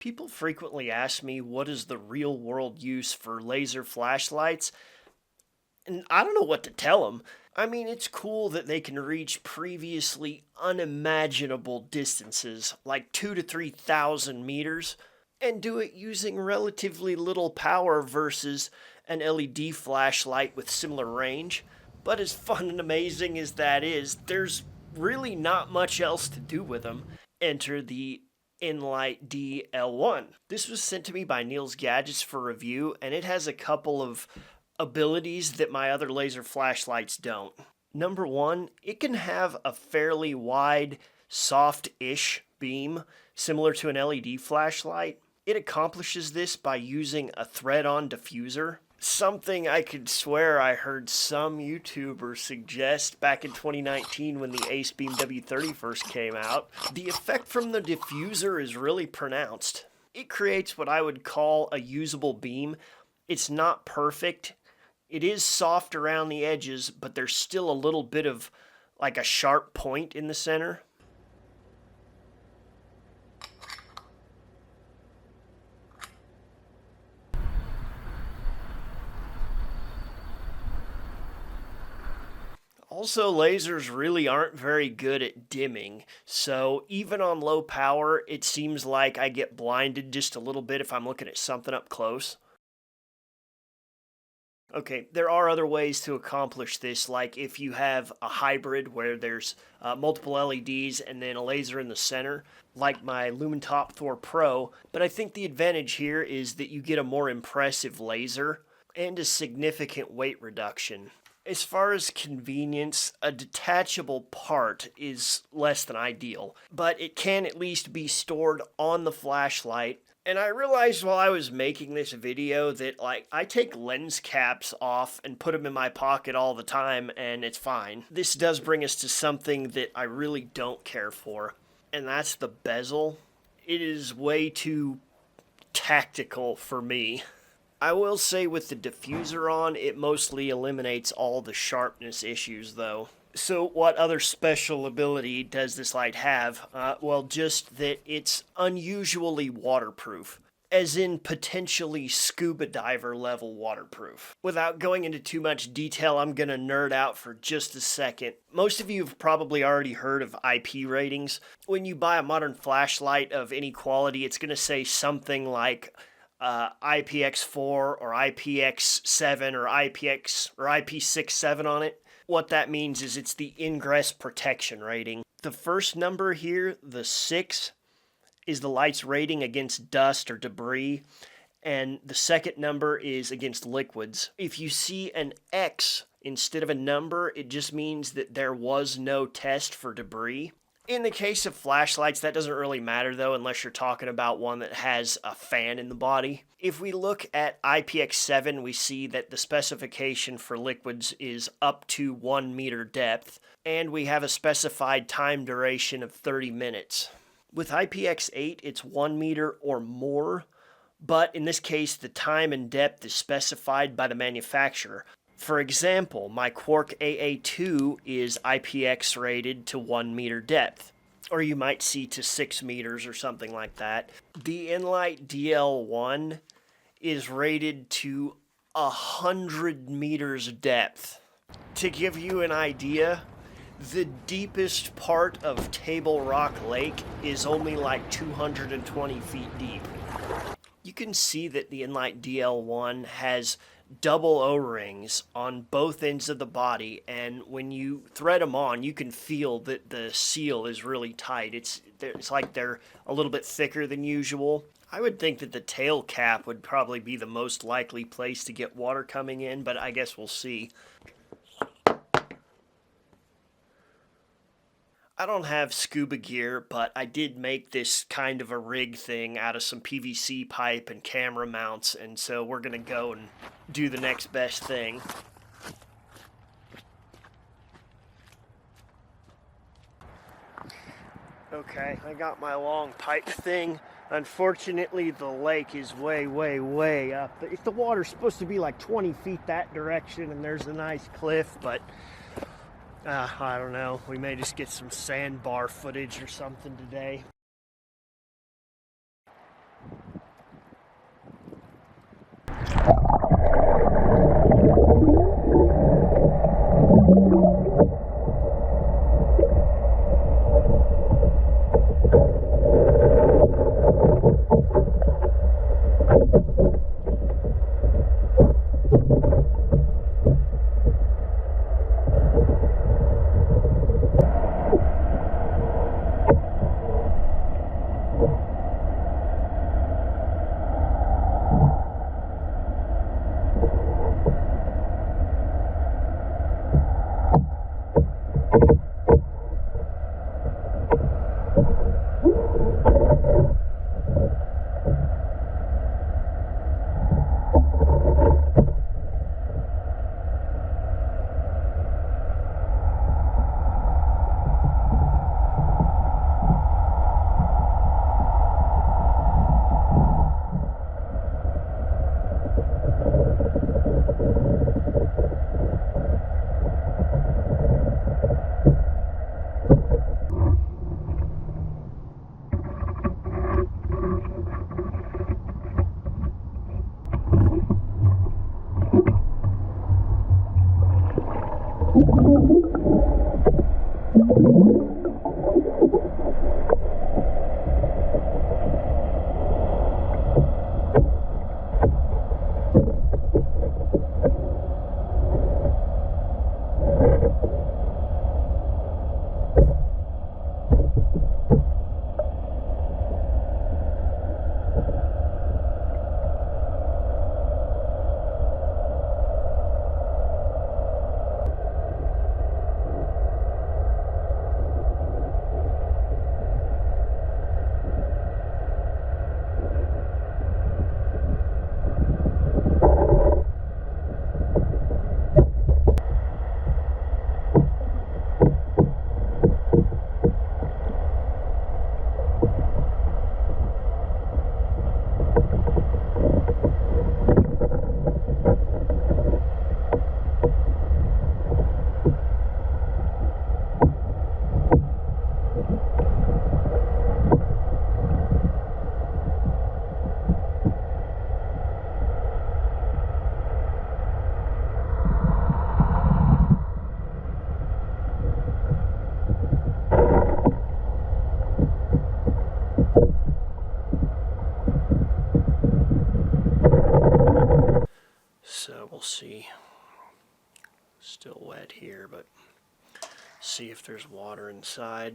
People frequently ask me what is the real world use for laser flashlights, and I don't know what to tell them. I mean, it's cool that they can reach previously unimaginable distances, like 2 to 3,000 meters, and do it using relatively little power versus an LED flashlight with similar range. But as fun and amazing as that is, there's really not much else to do with them. Enter the Nlight DL1. This was sent to me by Neil's Gadgets for review, and it has a couple of abilities that my other laser flashlights don't. Number one, it can have a fairly wide, soft-ish beam, similar to an LED flashlight. It accomplishes this by using a thread-on diffuser, something I could swear I heard some YouTubers suggest back in 2019 when the Ace Beam W30 first came out. The effect from the diffuser is really pronounced. It creates what I would call a usable beam. It's not perfect. It is soft around the edges, but there's still a little bit of like a sharp point in the center. Also, lasers really aren't very good at dimming, so even on low power, it seems like I get blinded just a little bit if I'm looking at something up close. Okay, there are other ways to accomplish this, like if you have a hybrid where there's multiple LEDs and then a laser in the center, like my Lumencraft Thor Pro, but I think the advantage here is that you get a more impressive laser and a significant weight reduction. As far as convenience, a detachable part is less than ideal, but it can at least be stored on the flashlight. And I realized while I was making this video that I take lens caps off and put them in my pocket all the time and it's fine. This does bring us to something that I really don't care for, and that's the bezel. It is way too tactical for me. I will say with the diffuser on, it mostly eliminates all the sharpness issues though. So what other special ability does this light have? Well, just that it's unusually waterproof, as in potentially scuba diver level waterproof. Without going into too much detail, I'm gonna nerd out for just a second. Most of you have probably already heard of IP ratings. When you buy a modern flashlight of any quality, it's gonna say something like IPX4 or IPX7 or IPX or IP67 on it. What that means is it's the ingress protection rating. The first number here, the 6, is the light's rating against dust or debris, and the second number is against liquids. If you see an X instead of a number, it just means that there was no test for debris. In the case of flashlights, that doesn't really matter though, unless you're talking about one that has a fan in the body. If we look at IPX7, we see that the specification for liquids is up to 1 meter depth, and we have a specified time duration of 30 minutes. With IPX8, it's 1 meter or more, but in this case, the time and depth is specified by the manufacturer. For example, my Quark AA2 is IPX rated to 1 meter depth, or you might see to 6 meters or something like that. The Nlight DL1 is rated to 100 meters depth. To give you an idea, the deepest part of Table Rock Lake is only like 220 feet deep. You can see that the Nlight DL1 has double O-rings on both ends of the body, and when you thread them on, you can feel that the seal is really tight. It's like they're a little bit thicker than usual. I would think that the tail cap would probably be the most likely place to get water coming in, but I guess we'll see. I don't have scuba gear, but I did make this kind of a rig thing out of some PVC pipe and camera mounts, and so we're gonna go and do the next best thing. Okay, I got my long pipe thing. Unfortunately, the lake is way, way, way up. If the water's supposed to be like 20 feet that direction and there's a nice cliff, but I don't know. We may just get some sandbar footage or something today. we'll see. Still wet here, but see if there's water inside.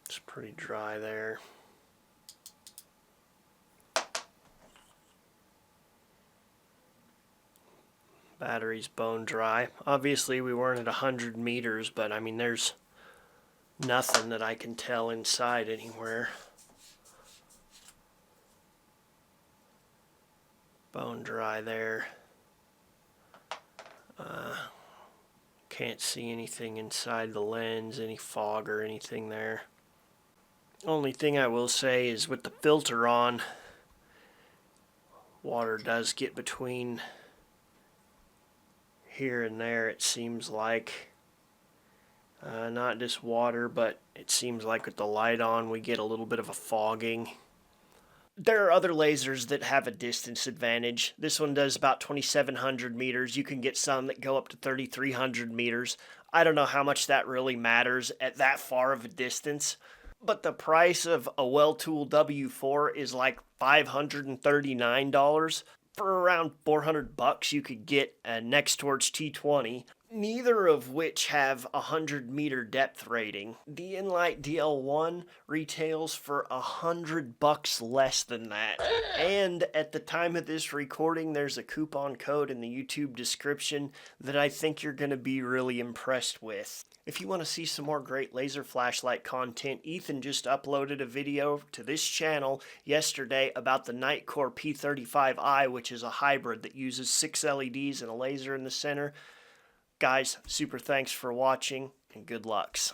It's pretty dry there. Battery's bone dry. Obviously we weren't at 100 meters, but I mean there's nothing that I can tell inside anywhere. Bone dry there. Can't see anything inside the lens, any fog or anything there. Only thing I will say is with the filter on, water does get between here and there, it seems like. Not just water, but it seems like with the light on we get a little bit of a fogging. There are other lasers that have a distance advantage. This one does about 2,700 meters. You can get some that go up to 3,300 meters. I don't know how much that really matters at that far of a distance. But the price of a Well-Tool W4 is like $539. For around 400 bucks you could get a Next Torch T20, neither of which have a 100-meter depth rating. The Nlight DL1 retails for $100 less than that. And at the time of this recording, there's a coupon code in the YouTube description that I think you're going to be really impressed with. If you want to see some more great laser flashlight content, Ethan just uploaded a video to this channel yesterday about the Nitecore P35i, which is a hybrid that uses 6 LEDs and a laser in the center. Guys, super thanks for watching, and good lucks.